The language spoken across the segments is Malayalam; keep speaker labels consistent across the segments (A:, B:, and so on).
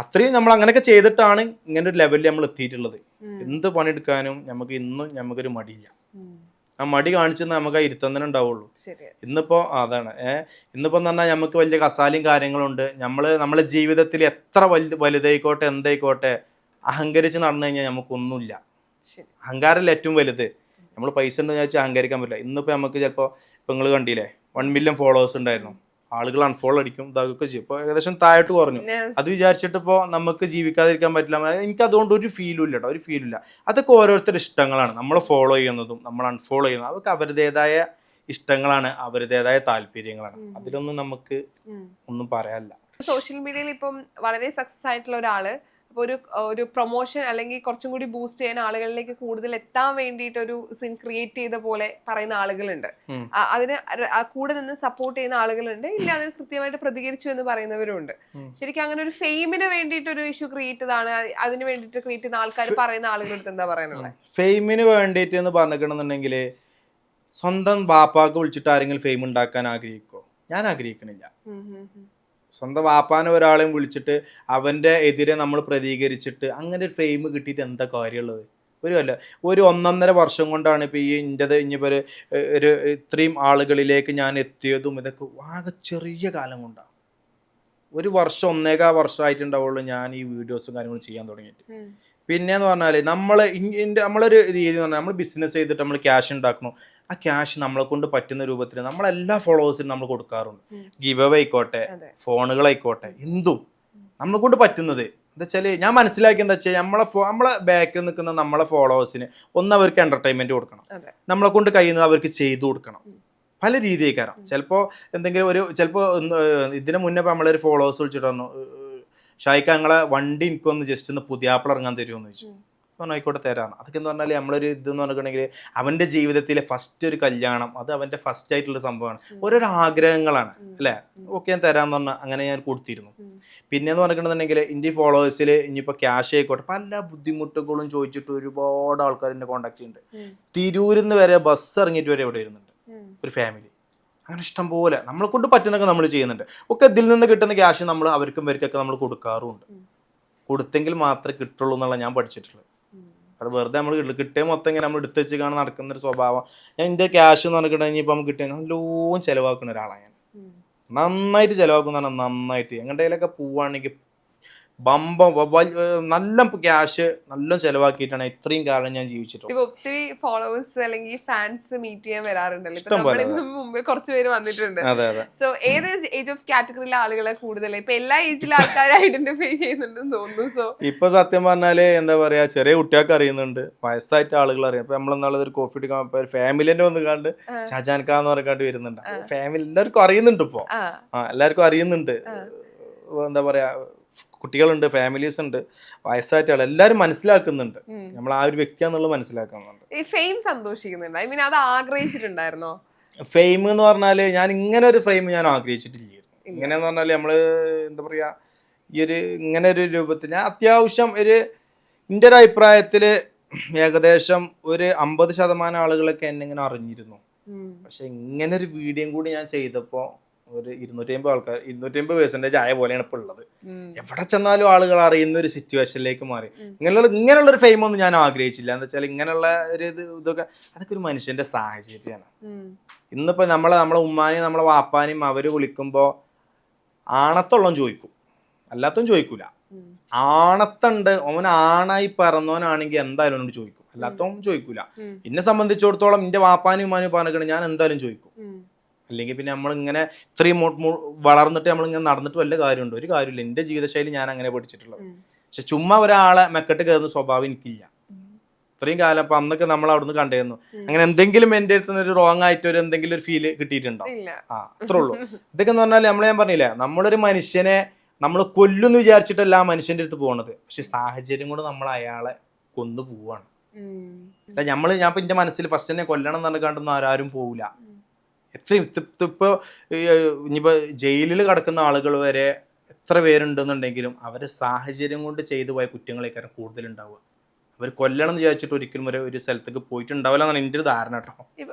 A: അത്രയും നമ്മൾ അങ്ങനെയൊക്കെ ചെയ്തിട്ടാണ് ഇങ്ങനെ ഒരു ലെവലിൽ നമ്മൾ എത്തിയിട്ടുള്ളത്. എന്ത് പണിയെടുക്കാനും നമുക്ക് ഇന്നും നമുക്കൊരു മടിയില്ല. ആ മടി കാണിച്ചെന്ന് നമുക്ക് ആ ഇരുത്തം തന്നെ ഉണ്ടാവുള്ളൂ. ഇന്നിപ്പോ അതാണ് ഇന്നിപ്പോ എന്ന് പറഞ്ഞാൽ നമുക്ക് വലിയ കസാലയും കാര്യങ്ങളുണ്ട്. നമ്മളെ ജീവിതത്തിൽ എത്ര വലുതായിക്കോട്ടെ എന്തായിക്കോട്ടെ അഹങ്കരിച്ച് നടന്നു കഴിഞ്ഞാൽ നമുക്കൊന്നുമില്ല. അഹങ്കാരമല്ല ഏറ്റവും വലുത്. നമ്മൾ പൈസ ഉണ്ടെന്ന് വെച്ചാൽ അഹങ്കരിക്കാൻ പറ്റില്ല. ഇന്നിപ്പോൾ നമുക്ക് ചിലപ്പോൾ ഇപ്പം നിങ്ങൾ കണ്ടില്ലേ 1 മില്യൺ ഫോളോവേഴ്സ് ഉണ്ടായിരുന്നു, ആളുകൾ അൺഫോളോ അടിക്കും, ഇതൊക്കെ ചെയ്യും. ഇപ്പോൾ ഏകദേശം താഴോട്ട് കുറഞ്ഞു. അത് വിചാരിച്ചിട്ട് ഇപ്പോൾ നമുക്ക് ജീവിക്കാതിരിക്കാൻ പറ്റില്ല. എനിക്ക് അതുകൊണ്ട് ഒരു ഫീലും ഇല്ല കേട്ടോ, ഒരു ഫീലും ഇല്ല. അതൊക്കെ ഓരോരുത്തരുടെ ഇഷ്ടങ്ങളാണ്. നമ്മൾ ഫോളോ ചെയ്യുന്നതും നമ്മൾ അൺഫോളോ ചെയ്യുന്നതും അതൊക്കെ അവരുടേതായ ഇഷ്ടങ്ങളാണ്, അവരുടേതായ താല്പര്യങ്ങളാണ്. അതിലൊന്നും നമുക്ക് ഒന്നും പറയാനില്ല.
B: സോഷ്യൽ മീഡിയയിൽ ഇപ്പം വളരെ സക്സസ് ആയിട്ടുള്ള ഒരാള് ഇപ്പൊ ഒരു പ്രൊമോഷൻ അല്ലെങ്കിൽ കുറച്ചും കൂടി ബൂസ്റ്റ് ചെയ്യാൻ ആളുകളിലേക്ക് കൂടുതൽ എത്താൻ വേണ്ടിയിട്ട് ഒരു സീൻ ക്രിയേറ്റ് ചെയ്ത പോലെ പറയുന്ന ആളുകളുണ്ട്. അതിന് കൂടെ നിന്ന് സപ്പോർട്ട് ചെയ്യുന്ന ആളുകളുണ്ട്, ഇല്ല അതിന് കൃത്യമായിട്ട് പ്രതികരിച്ചു എന്ന് പറയുന്നവരുണ്ട്. ശരിക്കും അങ്ങനെ ഒരു ഫെയിമിന് വേണ്ടിയിട്ട് ഒരു ഇഷ്യൂ ക്രിയേറ്റ് ചെയ്താണ്, അതിന് വേണ്ടിയിട്ട് ക്രിയേറ്റ് ചെയ്യുന്ന ആൾക്കാർ പറയുന്ന ആളുകളുടെ എന്താ പറയാനുള്ളത്?
A: ഫെയിമിന് വേണ്ടിയിട്ട് എന്ന് പറഞ്ഞിട്ടുണ്ടെന്നുണ്ടെങ്കിൽ സ്വന്തം ബാപ്പാക്ക് വിളിച്ചിട്ട് ആരെങ്കിലും ഫെയിം ഉണ്ടാക്കാൻ ആഗ്രഹിക്കോ? ഞാൻ ആഗ്രഹിക്കണില്ല. സ്വന്തം വാപ്പാനെ ഒരാളെയും വിളിച്ചിട്ട് അവൻ്റെ എതിരെ നമ്മൾ പ്രതികരിച്ചിട്ട് അങ്ങനെ ഒരു ഫെയിം കിട്ടിയിട്ട് എന്താ കാര്യമുള്ളത്? അല്ല, ഒരു 1.5 വർഷം കൊണ്ടാണ് ഇപ്പോൾ ഈ ഇൻ്റെത് ഇനിയിപ്പോൾ ഒരു ഇത്രയും ആളുകളിലേക്ക് ഞാൻ എത്തിയതും ഇതൊക്കെ ആകെ ചെറിയ കാലം കൊണ്ടാണ്. 1 വർഷം 1.25 വർഷമായിട്ടുണ്ടാവുള്ളൂ ഞാൻ ഈ വീഡിയോസും കാര്യങ്ങളും ചെയ്യാൻ തുടങ്ങിയിട്ട്. പിന്നെയെന്ന് പറഞ്ഞാൽ നമ്മളൊരു രീതി എന്ന് പറഞ്ഞാൽ നമ്മൾ ബിസിനസ് ചെയ്തിട്ട് നമ്മൾ ക്യാഷ് ഉണ്ടാക്കണം. ആ ക്യാഷ് നമ്മളെ കൊണ്ട് പറ്റുന്ന രൂപത്തിൽ നമ്മളെല്ലാ ഫോളോവേഴ്സിനും നമ്മൾ കൊടുക്കാറുണ്ട്. ഗിവ് അവേ ആയിക്കോട്ടെ, ഫോണുകളായിക്കോട്ടെ, എന്തും നമ്മളെ കൊണ്ട് പറ്റുന്നത്. എന്താ വെച്ചാൽ ഞാൻ മനസ്സിലാക്കി എന്താ വെച്ചാൽ നമ്മളെ ബാക്കിൽ നിൽക്കുന്ന നമ്മളെ ഫോളോവേഴ്സിന് ഒന്ന് അവർക്ക് എൻ്റർടൈൻമെൻറ്റ് കൊടുക്കണം, നമ്മളെ കൊണ്ട് കഴിയുന്നത് അവർക്ക് ചെയ്തു കൊടുക്കണം. പല രീതിക്കാരം ചിലപ്പോൾ എന്തെങ്കിലും ചിലപ്പോൾ ഇതിന് മുന്നേ ഇപ്പോൾ നമ്മളൊരു ഫോളോവേഴ്സ് വിളിച്ചിട്ട് പറഞ്ഞു, ഷായിക്ക ഞങ്ങളെ വണ്ടി എനിക്കൊന്ന് ജസ്റ്റ് ഒന്ന് പുതിയാപ്പിള ഇറങ്ങാൻ തരുമെന്ന് ചോദിച്ചു. പറഞ്ഞു ആയിക്കോട്ടെ തരാം. അതൊക്കെ എന്ന് പറഞ്ഞാൽ നമ്മളൊരു ഇതെന്ന് പറഞ്ഞിട്ടുണ്ടെങ്കിൽ അവൻ്റെ ജീവിതത്തിലെ ഫസ്റ്റ് ഒരു കല്യാണം, അത് അവൻ്റെ ഫസ്റ്റ് ആയിട്ടുള്ള സംഭവമാണ്. ഓരോരോ ആഗ്രഹങ്ങളാണ് അല്ലേ. ഓക്കെ ഞാൻ തരാമെന്ന് പറഞ്ഞാൽ അങ്ങനെ ഞാൻ കൊടുത്തിരുന്നു. പിന്നെയെന്ന് പറഞ്ഞിട്ടുണ്ടെന്നുണ്ടെങ്കിൽ എൻ്റെ ഫോളോവേഴ്സിൽ ഇനിയിപ്പോൾ ക്യാഷ് ആയിക്കോട്ടെ പല ബുദ്ധിമുട്ടുകളും ചോദിച്ചിട്ട് ഒരുപാട് ആൾക്കാർ എന്നെ കോൺടാക്ട് ചെയ്യുന്നുണ്ട്. തിരൂരിൽ നിന്ന് വരെ ബസ് ഇറങ്ങിയിട്ട് വരെ ഇവിടെ വരുന്നുണ്ട് ഒരു ഫാമിലി. അങ്ങനെ ഇഷ്ടം പോലെ നമ്മളെ കൊണ്ട് പറ്റുന്നതൊക്കെ നമ്മൾ ചെയ്യുന്നുണ്ട്. ഒക്കെ ഇതിൽ നിന്ന് കിട്ടുന്ന ക്യാഷ് നമ്മൾ ഇവർക്കൊക്കെ നമ്മൾ കൊടുക്കാറുമുണ്ട്. കൊടുത്തെങ്കിൽ മാത്രമേ കിട്ടുള്ളൂ എന്നുള്ള ഞാൻ പഠിച്ചിട്ടുള്ളത്. അത് വെറുതെ നമ്മൾ കിട്ടിയ മൊത്തം ഇങ്ങനെ നമ്മൾ എടുത്ത് വെച്ച് കാണാൻ നടക്കുന്നൊരു സ്വഭാവം. ഞാൻ എൻ്റെ ക്യാഷ് എന്ന് പറഞ്ഞിട്ടുണ്ടെങ്കിൽ ഇപ്പം നമുക്ക് കിട്ടിയ നല്ലോണം ചിലവാക്കുന്ന ഒരാളാണ് ഞാൻ. നന്നായിട്ട് ചിലവാക്കുന്ന പറഞ്ഞാൽ നന്നായിട്ട്. എങ്ങോട്ടേലൊക്കെ പോവുകയാണെങ്കിൽ നല്ല ക്യാഷ് നല്ല ചെലവാക്കിയിട്ടാണ് ഇത്രയും കാലം ഞാൻ ജീവിച്ചിട്ടുള്ളത്.
B: ഒത്തിരി ഫോളോവേഴ്സ് അല്ലെങ്കിൽ ഫാൻസ് മീറ്റ് ചെയ്യാൻ വരാറുണ്ടല്ലോ. ഇപ്പൊ നമ്മുടെ മുമ്പ് കുറച്ച് പേര് വന്നിട്ടുണ്ട്. സോ ഏത് ഏജ് ഓഫ് കാറ്റഗറിയിലെ ആളുകളെ കൂടുതൽ ഇപ്പൊ എല്ലാ ഏജിലെ ആൾക്കാരെ ഐഡന്റിഫൈ ചെയ്യുന്നുണ്ടെന്ന് തോന്നുന്നു. സോ
A: ഇപ്പൊ സത്യം പറഞ്ഞാല് എന്താ പറയാ, ചെറിയ കുട്ടികൾക്ക് അറിയുന്നുണ്ട്, വയസ്സായിട്ട് ആളുകൾ അറിയാം. ഇപ്പൊ നമ്മളെന്നാളെ ഒരു കോഫി എടുക്കാൻ ഫാമിലിന്റെ വന്ന് കണ്ട് ഷാജാൻകാന്ന് പറഞ്ഞാണ്ട് വരുന്നുണ്ട്. ഫാമിലി എല്ലാവർക്കും അറിയുന്നുണ്ട്. ഇപ്പൊ എല്ലാവർക്കും അറിയുന്നുണ്ട്. എന്താ പറയാ, കുട്ടികളുണ്ട്, ഫാമിലീസ് ഉണ്ട്, വയസ്സായിട്ട് എല്ലാവരും മനസ്സിലാക്കുന്നുണ്ട് നമ്മൾ ആ ഒരു വ്യക്തിയാന്നുള്ളത് മനസ്സിലാക്കുന്നുണ്ട്.
B: സന്തോഷിക്കുന്നുണ്ട്. ഐ മീൻ അത് ആഗ്രഹിച്ചിട്ടുണ്ടായിരുന്നോ?
A: ഫെയിം എന്ന് പറഞ്ഞാല് ഞാൻ ഇങ്ങനെ ഒരു ഫെയിം ഞാൻ ആഗ്രഹിച്ചിട്ടില്ലായിരുന്നു. ഇങ്ങനെയെന്ന് പറഞ്ഞാല് നമ്മള് എന്താ പറയാ, ഈ ഒരു ഇങ്ങനെ ഒരു രൂപത്തിൽ ഞാൻ അത്യാവശ്യം എൻ്റെ ഒരു അഭിപ്രായത്തില് ഏകദേശം ഒരു 50% ആളുകളൊക്കെ എന്നെ ഇങ്ങനെ അറിഞ്ഞിരുന്നു. പക്ഷെ ഇങ്ങനെ ഒരു വീഡിയോ കൂടി ഞാൻ ചെയ്തപ്പോ ഒരു 250 പെർസെന്റേജ് ആയ പോലെയാണ് ഇപ്പൊ ഉള്ളത്. എവിടെ ചെന്നാലും ആളുകൾ അറിയുന്ന ഒരു സിറ്റുവേഷനിലേക്ക് മാറി. ഇങ്ങനെയുള്ള ഒരു ഫെയിം ഒന്നും ഞാൻ ആഗ്രഹിച്ചില്ല. എന്താ വെച്ചാൽ ഇങ്ങനെയുള്ള ഒരു ഇതൊക്കെ അതൊക്കെ ഒരു മനുഷ്യന്റെ സാഹചര്യമാണ്. ഇന്നിപ്പോ നമ്മളെ ഉമ്മാനെയും നമ്മളെ വാപ്പാനെയും അവര് വിളിക്കുമ്പോ ആണത്തുള്ളം ചോദിക്കും, അല്ലാത്തവൻ ചോദിക്കൂല. ആണത്തുണ്ട്, അവൻ ആണായി പറന്നവനാണെങ്കിൽ എന്തായാലും അവനോട് ചോദിക്കും, അല്ലാത്തവൻ ചോദിക്കൂല. എന്നെ സംബന്ധിച്ചിടത്തോളം എന്റെ വാപ്പാനും ഉമ്മാനും പറഞ്ഞിട്ട് ഞാൻ എന്തായാലും ചോദിക്കും. അല്ലെങ്കിൽ പിന്നെ നമ്മളിങ്ങനെ ഇത്രയും വളർന്നിട്ട് നമ്മളിങ്ങനെ നടന്നിട്ട് വല്ല കാര്യമുണ്ടോ? ഒരു കാര്യമില്ല. എൻ്റെ ജീവിതശൈലി ഞാൻ അങ്ങനെ പഠിച്ചിട്ടുള്ളത്. പക്ഷെ ചുമ്മാ ഒരാളെ മെക്കെട്ട് കയറുന്ന സ്വഭാവം എനിക്കില്ല. ഇത്രയും കാലം അപ്പൊ അന്നൊക്കെ നമ്മൾ അവിടുന്ന് കണ്ടിരുന്നു. അങ്ങനെ എന്തെങ്കിലും എൻ്റെ അടുത്ത് നിന്ന് ഒരു റോങ് ആയിട്ട് ഒരു എന്തെങ്കിലും ഒരു ഫീല് കിട്ടിയിട്ടുണ്ടോ? അത്രേ ഉള്ളൂ. ഇതൊക്കെ എന്ന് പറഞ്ഞാൽ ഞാൻ പറഞ്ഞില്ലേ, നമ്മളൊരു മനുഷ്യനെ നമ്മൾ കൊല്ലുന്ന് വിചാരിച്ചിട്ടല്ല ആ മനുഷ്യന്റെ അടുത്ത് പോകണത്. പക്ഷെ സാഹചര്യം കൊണ്ട് നമ്മൾ അയാളെ കൊന്നു പോവാണ്. ഞാൻ ഇപ്പൊ എന്റെ മനസ്സിൽ ഫസ്റ്റ് തന്നെ കൊല്ലണം എന്ന് പറഞ്ഞിട്ടൊന്നും ആരും പോവില്ല. എത്രയും ഇപ്പോൾ ഇനിയിപ്പോൾ ജയിലിൽ കിടക്കുന്ന ആളുകൾ വരെ എത്ര പേരുണ്ടെന്നുണ്ടെങ്കിലും അവരുടെ സാഹചര്യം കൊണ്ട് ചെയ്തു പോയ കുറ്റങ്ങളേക്കാരം കൂടുതലുണ്ടാവുക. അവർ കൊല്ലണം എന്ന് വിചാരിച്ചിട്ട് ഒരിക്കലും ഒരു സ്ഥലത്തേക്ക് പോയിട്ടുണ്ടാവില്ല എന്നാണ് എൻ്റെ ഒരു ധാരണ കേട്ടോ.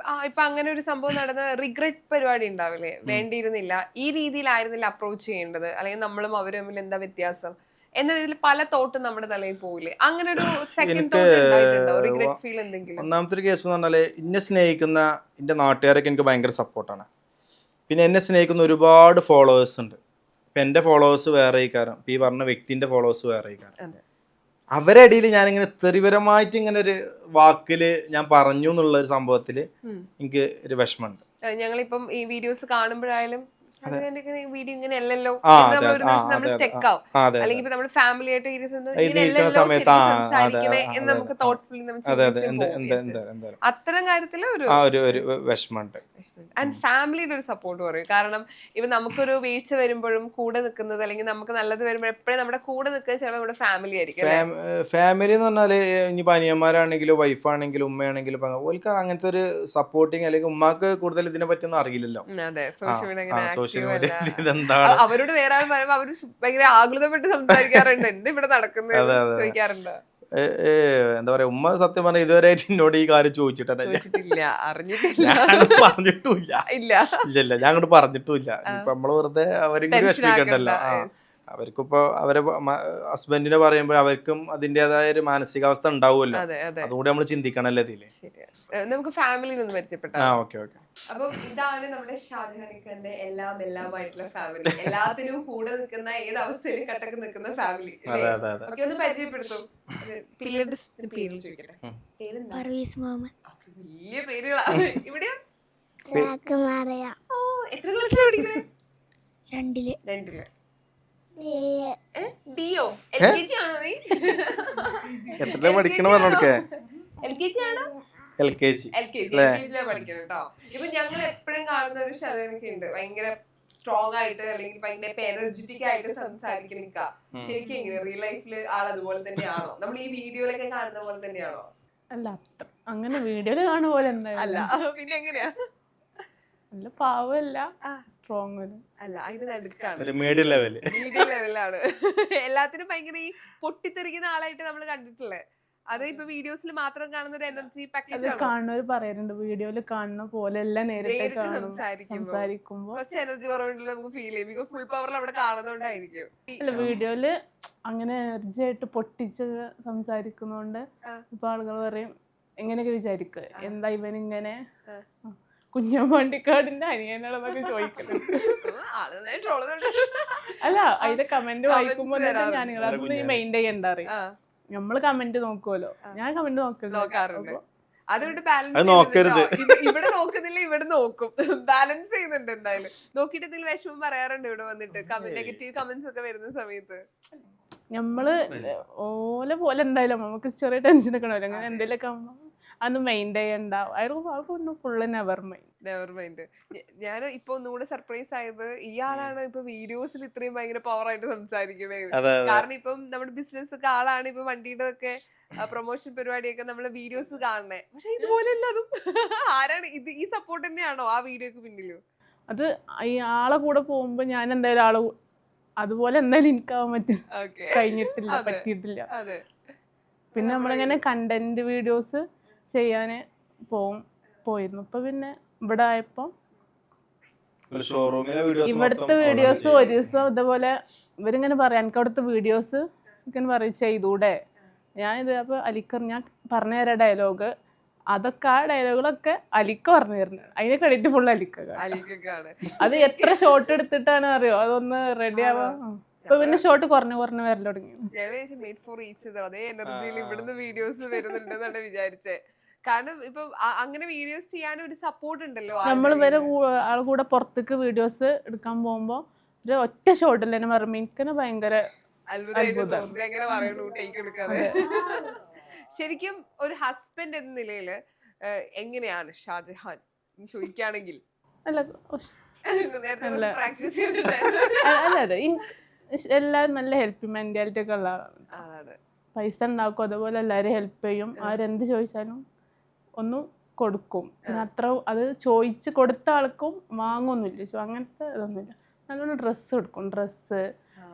B: ഇപ്പൊ അങ്ങനെ ഒരു സംഭവം നടന്ന റിഗ്രറ്റ് പരിപാടി ഉണ്ടാവില്ലേ, വേണ്ടിയിരുന്നില്ല, ഈ രീതിയിലായിരുന്നില്ല അപ്രോച്ച് ചെയ്യേണ്ടത്, അല്ലെങ്കിൽ നമ്മളും അവരും തമ്മിൽ എന്താ വ്യത്യാസം എന്ന രീതിയിൽ പല തോട്ടും നമ്മുടെ തലയിൽ പോവില്ലേ? അങ്ങനെ ഒരു സെക്കൻഡ് തോട്ട് ഉണ്ടായിട്ടുണ്ടോ? റിഗ്രറ്റ് ഫീൽ എന്തെങ്കിലും?
A: ഒന്നാമത്തെ ഒരു കേസ് എന്ന് പറഞ്ഞാല് എന്നെ സ്നേഹിക്കുന്ന എൻ്റെ നാട്ടുകാരൊക്കെ എനിക്ക് ഭയങ്കര സപ്പോർട്ടാണ്. പിന്നെ എന്നെ സ്നേഹിക്കുന്ന ഒരുപാട് ഫോളോവേഴ്സ് ഉണ്ട്. ഇപ്പം എൻ്റെ ഫോളോവേഴ്സ് വേറെ കാരണം ഇപ്പം ഈ പറഞ്ഞ വ്യക്തിൻ്റെ ഫോളോവേഴ്സ് വേറെ കാരണം അവരുടെ ഇടയിൽ ഞാനിങ്ങനെ തെറിപരമായിട്ട് ഇങ്ങനെ ഒരു വാക്കില് ഞാൻ പറഞ്ഞു എന്നുള്ള ഒരു സംഭവത്തിൽ എനിക്ക് ഒരു വിഷമമുണ്ട്.
B: ഞങ്ങളിപ്പം ഈ വീഡിയോസ് കാണുമ്പോഴായാലും വീഡിയോ ഇങ്ങനെ അല്ലല്ലോ നമ്മൾ സ്റ്റെക്ക് ആവും. അല്ലെങ്കിൽ ഇപ്പൊ നമ്മുടെ ഫാമിലി ആയിട്ട് സംസാരിക്കണേ എന്ന് നമുക്ക് തോട്ട്ഫുള്ളി അത്തരം കാര്യത്തില്
A: ഒരു വിഷമമുണ്ട്.
B: ആൻഡ് ഫാമിലിയുടെ ഒരു സപ്പോർട്ട് പറയും. കാരണം ഇപ്പൊ നമുക്കൊരു വീഴ്ച വരുമ്പോഴും കൂടെ നിൽക്കുന്നത്, അല്ലെങ്കിൽ നമുക്ക് നല്ലത് വരുമ്പോൾ എപ്പോഴും നമ്മുടെ കൂടെ നിൽക്കുന്നത് ചിലപ്പോൾ നമ്മുടെ ഫാമിലി ആയിരിക്കും.
A: ഫാമിലി എന്ന് പറഞ്ഞാല് ഇനിയിപ്പോ അനിയന്മാരാണെങ്കിലും വൈഫാണെങ്കിലും ഉമ്മയാണെങ്കിലും ഓൾക്ക് അങ്ങനത്തെ ഒരു സപ്പോർട്ടിങ്, അല്ലെങ്കിൽ ഉമ്മാക്ക് കൂടുതൽ ഇതിനെ പറ്റിയൊന്നും അറിയില്ലല്ലോ.
B: സോഷ്യൽ മീഡിയ അവരോട് വേറെ ആൾ പറയുമ്പോ അവര് ഭയങ്കര ആകുലതപ്പെട്ട് സംസാരിക്കാറുണ്ട്. എന്ത് ഇവിടെ നടക്കുന്നത് ചോദിക്കാറുണ്ട്.
A: എന്താ പറയാ, ഉമ്മ സത്യം പറഞ്ഞ ഇതുവരെ എന്നോട് ഈ കാര്യം ചോദിച്ചിട്ടില്ല,
B: അറിഞ്ഞിട്ടില്ല,
A: പറഞ്ഞിട്ടുമില്ല. ഇല്ല ഞാൻ അങ്ങോട്ട് പറഞ്ഞിട്ടുമില്ല. ഇപ്പൊ നമ്മള് വെറുതെ അവരും കൂടി വിഷമിക്കണ്ടല്ലോ. അവർക്കിപ്പോ അവരെ ഹസ്ബൻഡിനെ പറയുമ്പോൾ അവർക്കും അതിന്റേതായ ഒരു മാനസികാവസ്ഥ ഉണ്ടാവുമല്ലോ. അതുകൂടി നമ്മൾ ചിന്തിക്കണല്ലോ ഇതില്.
B: നമുക്ക് ഫാമിലി ഒന്ന് പരിചയപ്പെട്ടാ.
A: ഓക്കെ.
B: അപ്പൊ ഇതാണ് നമ്മുടെ ഷാജഹാനിക്കന്റെ എല്ലാമായിട്ടുള്ള ഫാമിലി. എല്ലാത്തിനും കൂടെ നിൽക്കുന്ന, ഏത് അവസ്ഥയിലും കട്ടക്ക് നിൽക്കുന്ന ഫാമിലി. ഒന്ന് പരിചയപ്പെടുത്തും. പേര് ചോദിക്കട്ടെ. വലിയ പേരുകളാണ്. ഇവിടെയോ എത്ര ക്ലാസ്സിലാണ് പഠിക്കുന്നത്? രണ്ടില്. ഡിയോ LKG ആണോ? നീ
A: എത്ര പഠിക്കണ പറഞ്ഞോടക്കെ?
B: LKG ആണോ?
A: LKG
B: പഠിക്കണം കേട്ടോ. ഇപ്പൊ ഞങ്ങൾ എപ്പോഴും കാണുന്ന ഒരു ഷാജഹാനൊക്കെ ഉണ്ട്, ഭയങ്കര സ്ട്രോങ് ആയിട്ട് അല്ലെങ്കിൽ ഭയങ്കര എനർജറ്റിക് ആയിട്ട് സംസാരിക്കണിക്ക. ശരിക്കും എങ്ങനെ റിയൽ ലൈഫിൽ ആൾ അതുപോലെ തന്നെയാണോ? നമ്മൾ ഈ വീഡിയോയിലൊക്കെ കാണുന്ന പോലെ തന്നെയാണോ?
C: അല്ല, അങ്ങനെ വീഡിയോയില് കാണുന്ന പോലെ
B: അല്ല. പിന്നെ എങ്ങനെയാ?
C: നല്ല പാവല്ല, സ്ട്രോങ്
B: അല്ല, ഇത് നടുക്കാണ്,
A: മീഡിയം
B: ലെവലാണ്. എല്ലാത്തിനും ഭയങ്കര ഈ പൊട്ടിത്തെറിക്കുന്ന ആളായിട്ട് നമ്മൾ കണ്ടിട്ടില്ലേ? അത് ഇപ്പൊ വീഡിയോസിൽ മാത്രം കാണുന്ന ഒരു എനർജി പാക്കേജ്
C: കാണുന്നവർ പറയുന്നുണ്ട്, വീഡിയോയില് കാണുന്ന പോലെ എല്ലാം നേരിട്ട് സംസാരിക്കുമ്പോ
B: കുറച്ച് എനർജി കുറവുണ്ടെങ്കിൽ നമുക്ക് ഫീൽ ചെയ്യും. ബിക്കോസ് ഫുൾ പവറിൽ അവിടെ കാണുന്നോണ്ടായിരിക്കും.
C: അല്ല, വീഡിയോയില് അങ്ങനെ എനർജി ആയിട്ട് പൊട്ടിച്ച് സംസാരിക്കുന്നോണ്ട് ഇപ്പൊ ആളുകൾ പറയും, എങ്ങനെയൊക്കെ വിചാരിക്കുക, എന്താ ഇവനിങ്ങനെ കുഞ്ഞമ്മാണ്ടിക്കാടിന്റെ അനിയനുള്ളതൊക്കെ ചോദിക്കുന്നുണ്ട്. അല്ല, അതിന്റെ കമന്റ് വായിക്കുമ്പോ ഞാനിങ്ങളെ അതൊന്നും ഈ മെയിൻ ചെയ്യണ്ട അറിയാം. നമ്മള് കമന്റ് നോക്കുമല്ലോ, ഞാൻ കമന്റ്
B: നോക്കാറുണ്ട്. അതുകൊണ്ട് ബാലൻസ് ഇവിടെ നോക്കുന്നില്ല, ഇവിടെ നോക്കും. ബാലൻസ് ചെയ്യുന്നുണ്ട് എന്തായാലും. നോക്കിയിട്ട് എന്തെങ്കിലും വിഷമം പറയാറുണ്ട് ഇവിടെ വന്നിട്ട്, നെഗറ്റീവ് കമന്റ്സ് ഒക്കെ വരുന്ന സമയത്ത്?
C: നമ്മള് ഓലെ പോലെ എന്തായാലും നമുക്ക് ചെറിയ ടെൻഷൻ ഒക്കെ ഉണ്ടാവില്ല. അങ്ങനെ എന്തെങ്കിലുമൊക്കെ അന്ന് മെയിൻറ്റെയിൻ ചെയ്യണ്ട. Full never mind.
B: ഞാൻ ഇപ്പൊ ഒന്നുകൂടെ സർപ്രൈസ് ആയത്, ഇയാളാണ് ഇപ്പൊ വീഡിയോസിൽ ഇത്രയും ഭയങ്കര പവർ ആയിട്ട് സംസാരിക്കണേ. കാരണം ഇപ്പം നമ്മുടെ ബിസിനസ് ഒക്കെ ആളാണ്, ഇപ്പൊ വണ്ടിയുടെ ഒക്കെ പ്രൊമോഷൻ പരിപാടിയൊക്കെ നമ്മള് വീഡിയോസ് കാണണേ. പക്ഷെ ഇതുപോലെ അതും ആരാണ് ഇത്? ഈ സപ്പോർട്ട് തന്നെയാണോ ആ വീഡിയോക്ക് പിന്നിലും?
C: അത് ഈ ആളെ കൂടെ പോകുമ്പോ ഞാൻ എന്തായാലും അതുപോലെ എന്തായാലും എനിക്കാവാൻ പറ്റും, കഴിഞ്ഞിട്ടില്ല, പറ്റിയിട്ടില്ല. പിന്നെ നമ്മളിങ്ങനെ കണ്ടന്റ് വീഡിയോസ് ചെയ്യാന് പോയിരുന്നു. ഇപ്പൊ പിന്നെ ഇവിടെ ആയപ്പോ ഇവിടുത്തെ വീഡിയോസ് ഒരു ദിവസം ഇതുപോലെ ഇവരിങ്ങനെ പറയാം, എനിക്ക് അവിടുത്തെ വീഡിയോസ് ഇങ്ങനെ പറയും ചെയ്തൂടെ. ഞാൻ ഇത് അപ്പൊ അലിക്കർ ഞാൻ പറഞ്ഞു തരാം ഡയലോഗ്, അതൊക്കെ ആ ഡയലോഗുകളൊക്കെ അലിക്ക പറഞ്ഞു തരുന്നത്. അതിന് ക്രെഡിറ്റ് ഫുൾ അലിക്കാണ്. അത് എത്ര ഷോട്ട് എടുത്തിട്ടാണ് അറിയോ അതൊന്ന് റെഡി ആവാ. ഇപ്പൊ പിന്നെ ഷോട്ട് കുറഞ്ഞു വരൽ തുടങ്ങി.
B: അതേ എനർജിയിൽ ഇവിടുന്ന് വീഡിയോസ് വരുന്നുണ്ടെന്നാണ് വിചാരിച്ചേ. കാരണം ഇപ്പൊ അങ്ങനെ വീഡിയോസ് ചെയ്യാൻ ഒരു സപ്പോർട്ട് ഉണ്ടല്ലോ.
C: നമ്മൾ വരെ ആൾ കൂടെ പുറത്തേക്ക് വീഡിയോസ് എടുക്കാൻ പോകുമ്പോ ഒരു ഒറ്റ ഷോട്ടിൽ തന്നെ പറയുമ്പോ എനിക്കന്നെ ഭയങ്കര
B: ശരിക്കും ഒരു ഹസ്ബൻഡ് എന്ന നിലയില് എങ്ങനെയാണ് ഷാജഹാൻ ചോദിക്കുകയാണെങ്കിൽ?
C: അല്ല, എല്ലാവരും നല്ല ഹെൽപ്പിംഗ് മെന്റാലിറ്റി ഒക്കെ ഉള്ള ആളാണ്. പൈസ ഉണ്ടാക്കും, അതുപോലെ എല്ലാവരും ഹെൽപ്പ് ചെയ്യും. ആരെന്ത് ചോദിച്ചാലും ഒന്നും കൊടുക്കും. അത്ര അത് ചോദിച്ച് കൊടുത്ത ആൾക്കും വാങ്ങൊന്നുമില്ല, അങ്ങനത്തെ ഇതൊന്നുമില്ല. നല്ലോണം ഡ്രസ്സ് കൊടുക്കും, ഡ്രസ്സ്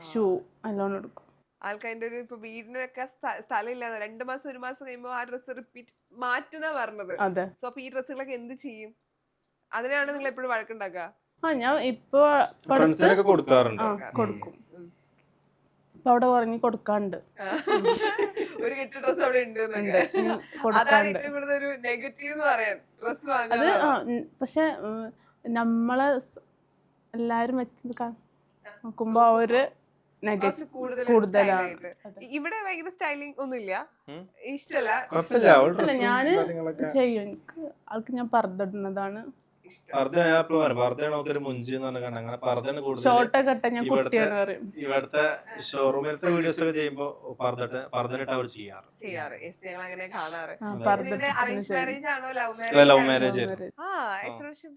C: ഷൂ നല്ലോണം എടുക്കും.
B: ആൾക്കാരുടെ ഒരു ഇപ്പൊ വീടിനൊക്കെ സ്ഥലം ഇല്ലാതെ 2 മാസം 1 മാസം കഴിയുമ്പോൾ ആ ഡ്രസ്സ് റിപ്പീറ്റ് മാറ്റുന്ന പറഞ്ഞത്. സോ അപ്പൊ ഈ ഡ്രസ്സുകളൊക്കെ എന്ത് ചെയ്യും? അതിനാണ് നിങ്ങൾ എപ്പോഴും വഴക്കുണ്ടാക്കുക?
C: ഞാൻ ഇപ്പൊ
A: കൊടുക്കും.
C: ഇപ്പൊ അവിടെ കുറഞ്ഞ് കൊടുക്കാണ്ട്
B: ഒരു കെട്ട് ഡ്രസ് അവിടെ ഉണ്ട്
C: ഉണ്ട്.
B: അതാണ്
C: കൊടുക്കാണ്ട്
B: ഏറ്റവും കൂടുതൽ ഒരു നെഗറ്റീവ് എന്ന് പറയാൻ ഡ്രസ്
C: അത്
B: വാങ്ങാൻ.
C: പക്ഷെ നമ്മളെ എല്ലാരും വെച്ച് നോക്കുമ്പോ ഒരു
B: കുറച്ച് കൂടുതൽ
C: കൂടുതലാണ്.
B: style ആയിട്ട്. ഇവിടെ ഭയങ്കര സ്റ്റൈലിംഗ് ഒന്നുമില്ല, ഇഷ്ടല്ല.
A: കുഴപ്പമില്ല, അവൾ
C: അല്ല
A: ഡ്രസ്സും
C: ഞാന്
A: കാര്യങ്ങളൊക്കെ
C: ചെയ്യും. എനിക്ക് ആൾക്ക് ഞാൻ പർദ്ദ
A: പർദ്ദ ഞാൻ എപ്പോഴും പറയും, പർദ്ദ നോക്കൊരു മുഞ്ചി എന്ന് പറഞ്ഞ അങ്ങനെ പർദ്ദയാണ് കൂടുതൽ.
C: ഷോർട്ടൊക്കെ ഇട്ട ഞാൻ കുട്ടിയാണ് പറയും.
A: ഇവിടുത്തെ ഷോറൂമിലത്തെ വീഡിയോസ് ഒക്കെ ചെയ്യുമ്പോ പർദ്ദനിട്ട് അവർ ചെയ്യാറ്.
B: Yes, ഞങ്ങൾ അങ്ങനെ കാണാറ്.
C: പർദ്ദ
B: ഇതിന്റെ അറേഞ്ച് മാരേജ് ആണോ ലവ്
A: ലവ്
B: മാരേജ്?
A: മാരേജ്
B: ആ, എത്ര വർഷം